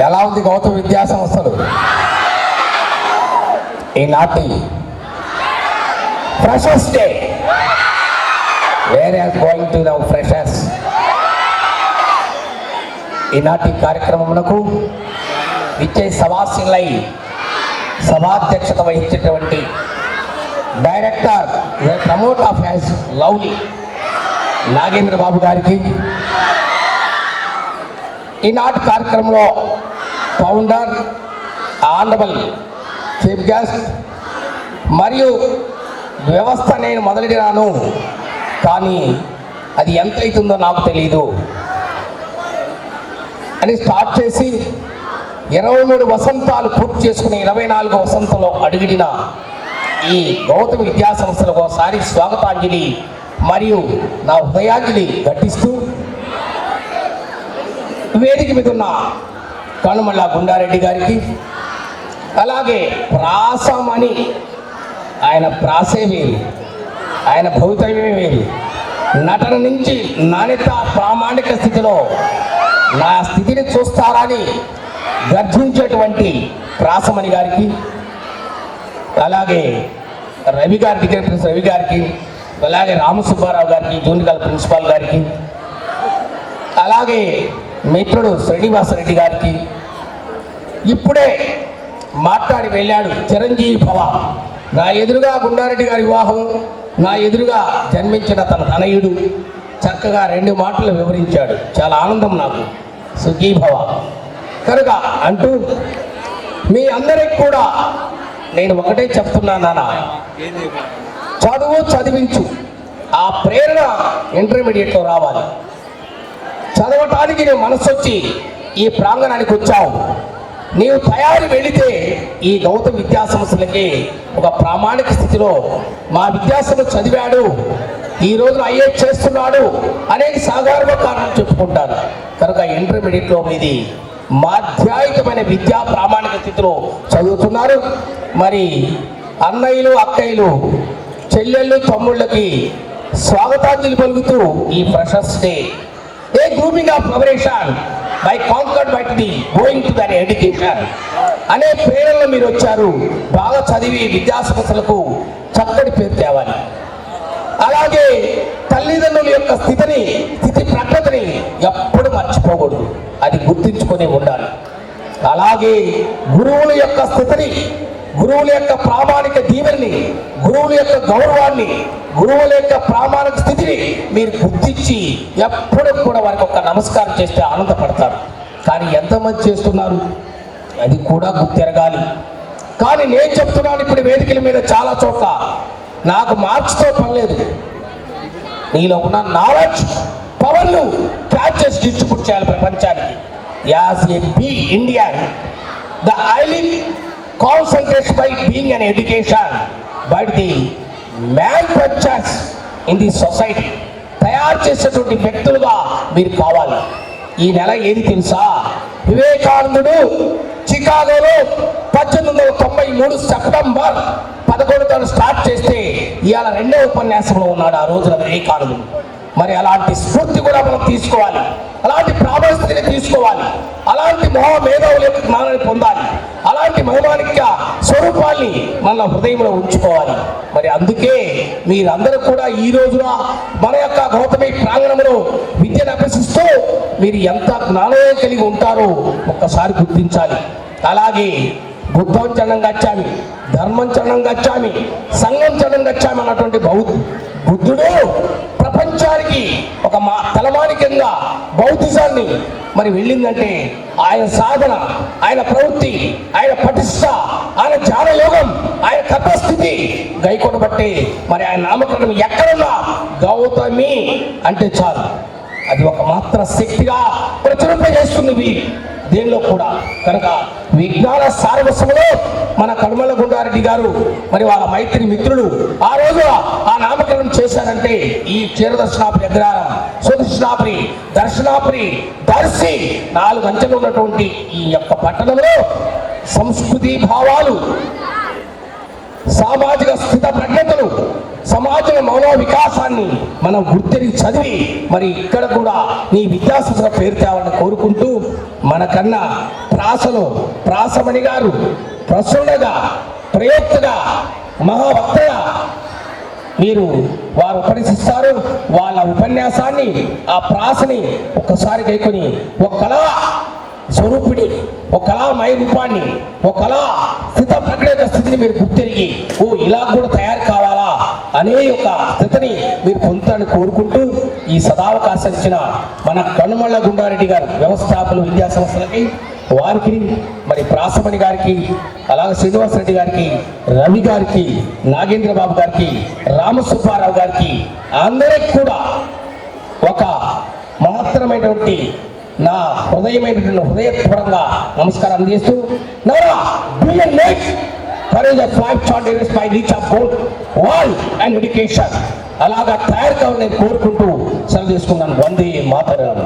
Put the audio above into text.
ఎలా ఉంది గౌతమ విద్యా సంస్థలు? ఈనాటి freshers day, where are going to now freshers. ఈనాటి కార్యక్రమమునకు ఇచ్చే సభాశీలై సభాధ్యక్షత వహించేటువంటి director promote of as lovely Nagendra Babu గారికి, ఈనాటి కార్యక్రమంలో ఫౌండర్ ఆనరబుల్ చీఫ్ గెస్ట్ మరియు వ్యవస్థ నేను మొదలెడినాను కానీ అది ఎంత అవుతుందో నాకు తెలియదు అని స్టార్ట్ చేసి 23 వసంతాలు పూర్తి చేసుకుని 24వ వసంతంలో అడుగుడిన ఈ గౌతమ విద్యా సంస్థలకు ఒకసారి స్వాగతాంజలి మరియు నా హృదయాంజలి ఘటిస్తూ వేదిక మీద ఉన్న కనుమళ్ళ గుండారెడ్డి గారికి, అలాగే ప్రాసమని ఆయన ప్రాసే వేరు, ఆయన భవితవ్యమే వేరు, నటన నుంచి నాణ్యత ప్రామాణిక స్థితిలో నా స్థితిని చూస్తారని గర్జించేటువంటి ప్రాసమణి గారికి, అలాగే రవి గారి డిగ్రీ రవి గారికి, అలాగే రామసుబ్బారావు గారికి, జూనికల్ ప్రిన్సిపాల్ గారికి, అలాగే మిత్రుడు శ్రీనివాసరెడ్డి గారికి, ఇప్పుడే మాట్లాడి వెళ్ళాడు చిరంజీవి భవ, నా ఎదురుగా గుండారెడ్డి గారి వివాహం, నా ఎదురుగా జన్మించిన తన తనయుడు చక్కగా 2 మాటలు వివరించాడు. చాలా ఆనందం నాకు. సుఖీ భవ కనుక అంటూ మీ అందరికి కూడా నేను ఒకటే చెప్తున్నా, నాన్న చదువు చదివించు, ఆ ప్రేరణ ఇంటర్మీడియట్లో రావాలి. చదవటానికి నువ్వు మనసు వచ్చి ఈ ప్రాంగణానికి వచ్చావు, నీవు తయారు వెళితే ఈ గౌతమ విద్యా సంస్థలకి ఒక ప్రామాణిక స్థితిలో మా విద్యాసంస్థ చదివాడు, ఈ రోజున ఐఏఎస్ చేస్తున్నాడు అనేది సాధారణ కారణం చెప్పుకుంటారు. కనుక ఇంటర్మీడియట్లో మీది మాధ్యాయుతమైన విద్యా ప్రామాణిక స్థితిలో చదువుతున్నారు. మరి అన్నయ్యలు అక్కయ్యలు చెల్లెళ్ళు తమ్ముళ్ళకి స్వాగతాంజలి పలుకుతూ ఈ freshers day A grooming of preparation by conquered by they going to that education అనే ప్రేరణలో మీరు వచ్చారు. బాగా చదివి విద్యా సంస్థలకు చక్కటి పేరు తేవాలి. అలాగే తల్లిదండ్రుల యొక్క స్థితి ప్రకృతిని ఎప్పుడు మర్చిపోకూడదు, అది గుర్తించుకొని ఉండాలి. అలాగే గురువుల యొక్క స్థితిని, గురువుల యొక్క ప్రామాణిక దీవెని, గురువుల యొక్క గౌరవాన్ని, గురువుల యొక్క ప్రామాణిక స్థితిని మీరు గుర్తించి ఎప్పుడు కూడా వారికి ఒక నమస్కారం చేస్తే ఆనందపడతారు. కానీ ఎంతమంది చేస్తున్నారు అది కూడా గుర్తెరగాలి. కానీ నేను చెప్తున్నాను ఇప్పుడు వేదికల మీద చాలా చోట్ల, నాకు మార్క్స్తో పని లేదు, నీలో ఉన్న నాలెడ్జ్ పవర్ను క్యాచ్ చేసి డిస్ట్రిబ్యూట్ చేయాలి ప్రపంచానికి. As a be Indian the aileen concentrates by being an education but the man purchase in the society. తయారు చేసేటువంటి వ్యక్తులుగా మీరు కావాలి. ఈ నెల ఏది తెలుసా? వివేకానందుడు చికాగోలో 1893 సెప్టెంబర్ 11 స్టార్ట్ చేస్తే ఇవాళ 2వ ఉపన్యాసంలో ఉన్నాడు ఆ రోజున వివేకానందుడు. మరి అలాంటి స్ఫూర్తి కూడా మనం తీసుకోవాలి, అలాంటి ప్రాముఖ్యతని తీసుకోవాలి, అలాంటి మేధావుల యొక్క జ్ఞానాన్ని పొందాలి, అలాంటి మహిమానిక స్వరూపాన్ని మన హృదయంలో ఉంచుకోవాలి. మరి అందుకే మీరందరూ కూడా ఈ రోజున మన యొక్క గౌతమి ప్రాంగణంలో విద్యను అభ్యసిస్తూ మీరు ఎంత జ్ఞానం కలిగి ఉంటారో ఒక్కసారి గుర్తించాలి. అలాగే బుద్ధం చరణం గచ్చామి, ధర్మం చరణం గచ్చామి, సంఘం చరణం గచ్చామి అన్నటువంటి బుద్ధుడు ప్రపంచానికి ఒక తలమానికంగా బౌద్ధిజాన్ని మరి వెళ్ళిందంటే ఆయన సాధన, ఆయన ప్రవృత్తి, ఆయన పటిష్ట, ఆయన ధ్యానయోగం, ఆయన తపస్థితి గైకొనబట్టి మరి ఆయన నామకరణం ఎక్కడున్నా గౌతమి అంటే చాలు, అది ఒక మాత్ర శక్తిగా ప్రచురింపజేస్తుంది దేనిలో కూడా. కనుక విజ్ఞాన సారవస్వంలో మన కనుమల గుండారెడ్డి గారు మరి వాళ్ళ మైత్రి మిత్రులు ఆ రోజు ఆ నామకరణం చేశారంటే ఈ క్షీరదర్శనాపురి అగ్రహారం, సుదర్శనాపురి, దర్శనాపురి, దర్శి 4 అంచెలు ఉన్నటువంటి ఈ యొక్క పట్టణంలో సంస్కృతి భావాలు, సామాజిక స్థిత ప్రజ్ఞతలు, సమాజంలో మౌన వికాసాన్ని మనం గుర్తించి చదివి మరి ఇక్కడ కూడా నీ విద్యాసంస్థ పేరు తేవాలని కోరుకుంటూ మనకన్నా ప్రాసలో ప్రాసమణి గారు ప్రసన్నగా ప్రయోక్తగా మహావక్తగా మీరు వారు ఉపన్యసిస్తారు. వాళ్ళ ఉపన్యాసాన్ని ఆ ప్రాసని ఒక్కసారి కైకొని ఒక కళా స్వరూపిణి, ఒక కళామయ రూపాన్ని, ఒక కళా స్థిత ప్రక్రియ స్థితిని మీరు గుర్తిరిగి ఇలా కూడా తయారు కావాలా అనే ఒక స్థితిని మీరు పొందుతారని కోరుకుంటూ ఈ సదావకాశం ఇచ్చిన మన కనుమళ్ళ గుండారెడ్డి గారు వ్యవస్థాపకులు విద్యా సంస్థలకి వారికి మరి ప్రాసమణి గారికి అలాగే శ్రీనివాసరెడ్డి గారికి రవి గారికి నాగేంద్ర బాబు గారికి రామసుబ్బారావు గారికి అందరికి కూడా ఒక మహత్తరమైనటువంటి నా హృదయపూర్వకంగా నమస్కారం అందిస్తూ అలాగా తయారు కావాలని కోరుకుంటూ సెలవు తీసుకున్నాను. వందే మాతరం.